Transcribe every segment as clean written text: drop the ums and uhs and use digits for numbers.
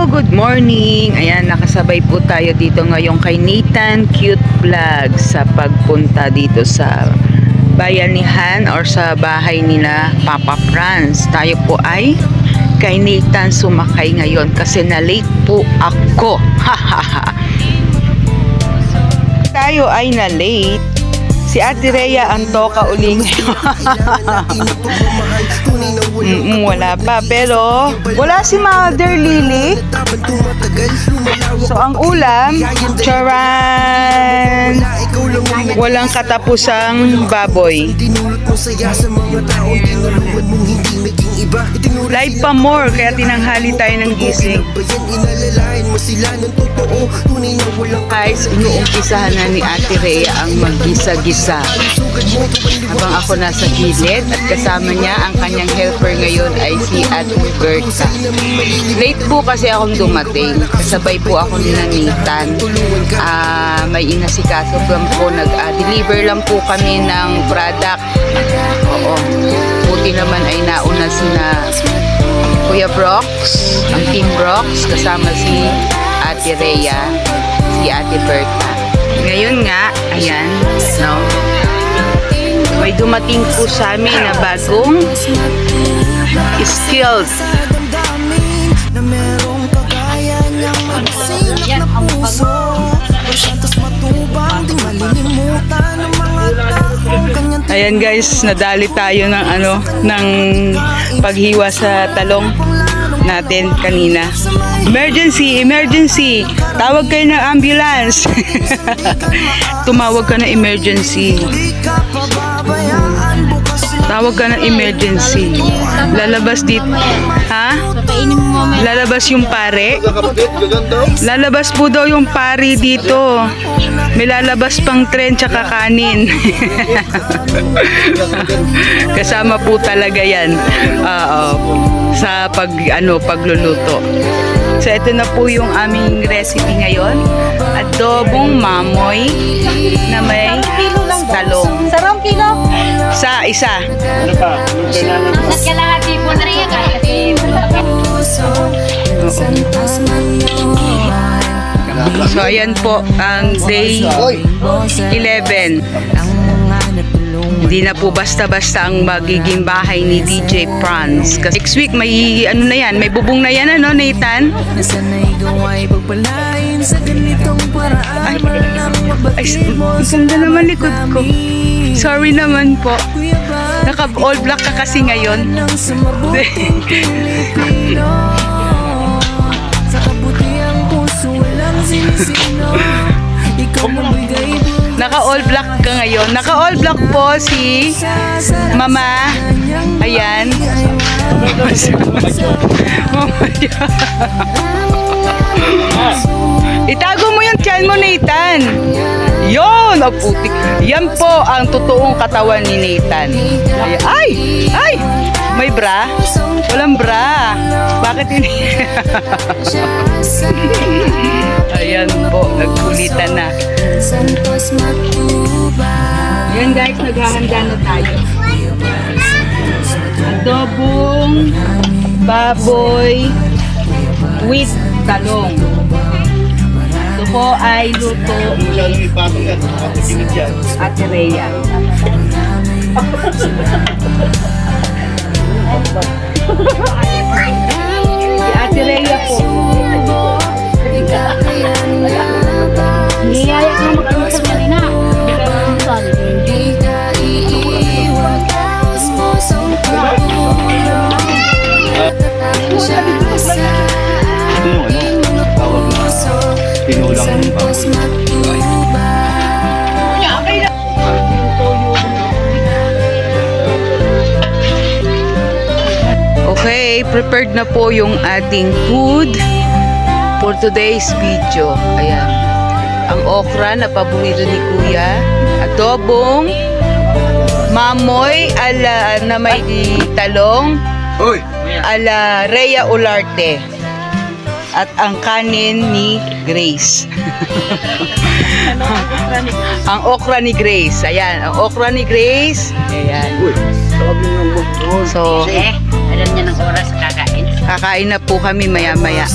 good morning. Ayan, nakasabay po tayo dito ngayon kay Nathan Cute Vlog sa pagpunta dito sa bayanihan or sa bahay nila Papa Franz. Tayo po ay kay Nathan sumakay ngayon kasi na-late po ako. Tayo ay na-late. Si Ate Rhea ang toka uling. Wala pa. Pero wala si Mother Lily. So ang ulam, charan, walang katapusang baboy. Live pa more, kaya tinanghali tayo ng gising. Guys, inuumpisahan na ni Ate Rhea ang maggisa-gisa. Habang ako nasa gilid at kasama niya ang kanyang helper ngayon ay si Ate Berta. Late po kasi akong dumating. Kasabay po ako ni Nathan. May inasikaso lang po. Nag-deliver lang po kami ng product. Oo. Buti naman ay nauna sina Kuya Brox, ang Team Brox, kasama si Ate Rhea, si Ate Berta. Ngayon nga, ayan, no? May dumating po sa amin na bagong skills. Ayan guys, nadali tayo ng ng paghiwa sa talong natin kanina. Emergency, emergency. Tawag kayo ng ambulance. Tumawag ka ng emergency. Tawag ka ng emergency. Lalabas dito. Ha? Lalabas yung pare. Lalabas po daw yung pare dito. May lalabas pang tren tsaka kanin. Kasama po talaga yan. Sa pagluluto. So ito na po yung aming recipe ngayon. Adobong mamoy na may talong. Sarong kilo? Sa isa. Ano pa? At kalahati po na rin So ayan po ang day 11. Hindi na po basta-basta ang magiging bahay ni DJ Franz. Kasi next week may na yan, may bubong na yan, Nathan? Ay, ganda naman likod ko. Sorry naman po. Naka-all black ka kasi ngayon. Naka-all black ka ngayon. Naka-all black po si Mama. Ayan. Itago mo yung tiyan mo, Nathan. Yon, oh, putik. Yan po ang totoong katawan ni Nathan. Ay! Ay! May bra? Walang bra. Bakit hindi? Ayan po, nagkulitan na. Ayan guys, naghahanda na tayo. Adobong baboy with talong. Ito po ay luto Ate Rhea. Si Ate Rhea po. Niyaya ka mag-amusag na rin na. Pinulang ng Okay, prepared na po yung ating food for today's video. Ayan. Ang okra na paborito ni Kuya. Adobong mamoy ala na may talong. Ala Rhea Olarte. At ang kanin ni Grace. Ang okra ni Grace. Ayan, ang okra ni Grace. Ayan. So, alam niya ng oras kakain. Kakain na po kami maya-maya.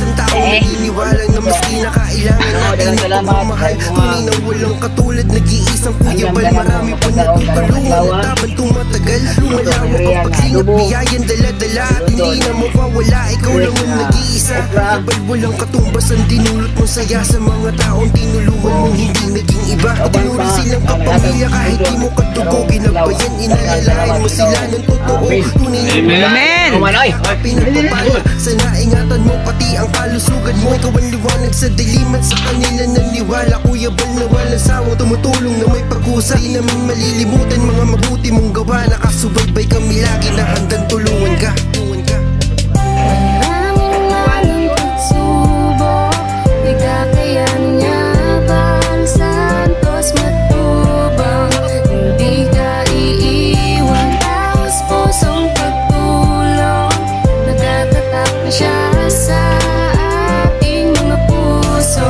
Dalang salamat. Tunay na walang katulad, nag-iisang kuya bal. Marami pa natutulungan, taban tumatagal. Lumalawak ang pagsilip, biyayan dala-dala. At hindi na mawawala, ikaw lang ang nag-iisa. Bal walang katumbas ang dinulot mo saya sa mga taong tinulungan mong hindi naging iba. Tinuro silang kapamilya kahit di mo katugo. Ginabayan, inalalayan mo sila ng totoo. Tunay na Amen! pinagpapala. Sana ingatan mo pati ang kalusugan mo. Ikaw ang liwanag sa dilim at sa kanila naniwala. Kuya bal na walang sawang tumutulong na may pag-usa. Di namin malilimutan mga mabuti mong gawa. Nakasubaybay kami lagi na handang tulungan ka. Maraming pagsubok, nagkakayanyapan, santos matubang. Hindi ka iiwan, taos pusong pagtulong. Nagtatatak na siya sa ating mga puso.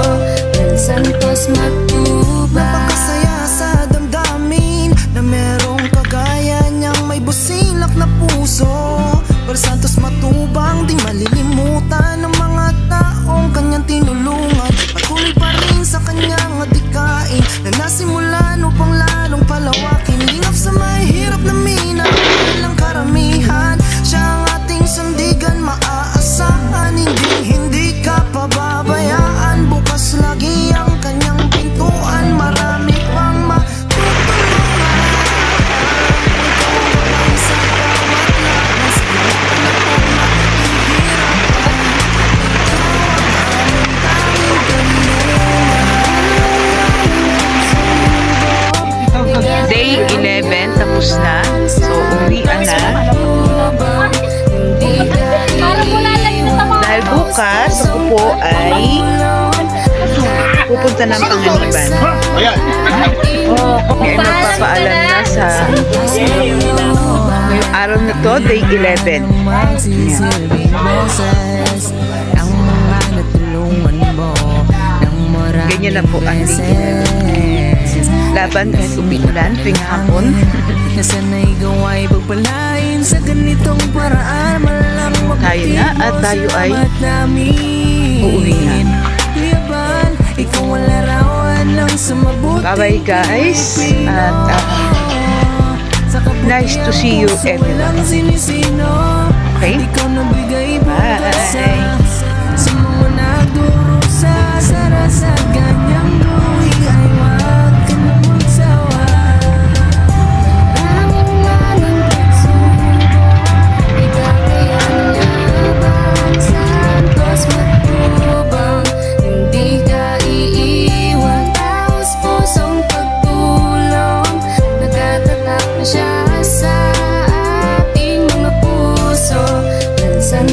Yan santos matubang. Napakasaya sa damdamin na merong kagaya niyang may busilak na puso. Pero santos matubang, di malilimutan ng mga taong kanyang tinulungan. Patuloy pa rin sa kanyang adikain na nasimulan upang lalong palawakin. Lingap sa mahirap na mina, walang karamihan. Siya ang ating sandigan, maaasahan. Hindi ka pababayaan, bukas lagi ang kanyang pintuan. Marami pang matutulungan. Day 11, tapos na. So, uwian na. Dahil bukas, ako po ay pupunta ng Panganiban. Kaya nagpapaalam na sa ngayong araw na to, day 11. Ganyan na po ang day 11. Laban kahit umulan tuwing hapon. Nasanay gawain pagpalain sa ganitong paraan. Malang Tayo na at tayo ay uuwi na. Ikaw ang larawan ng sumabuti. Bye-bye guys. At nice to see you everyone. Okay? Bye. Sa mga nagdurusa sa rasa ganyang buhay ay wag ka na magsawa. Maraming pagsubok, nagkakayanyapan, santos matubang. Hindi ka iiwan, taos pusong pagtulong. Nagtatatak na siya sa ating mga puso. San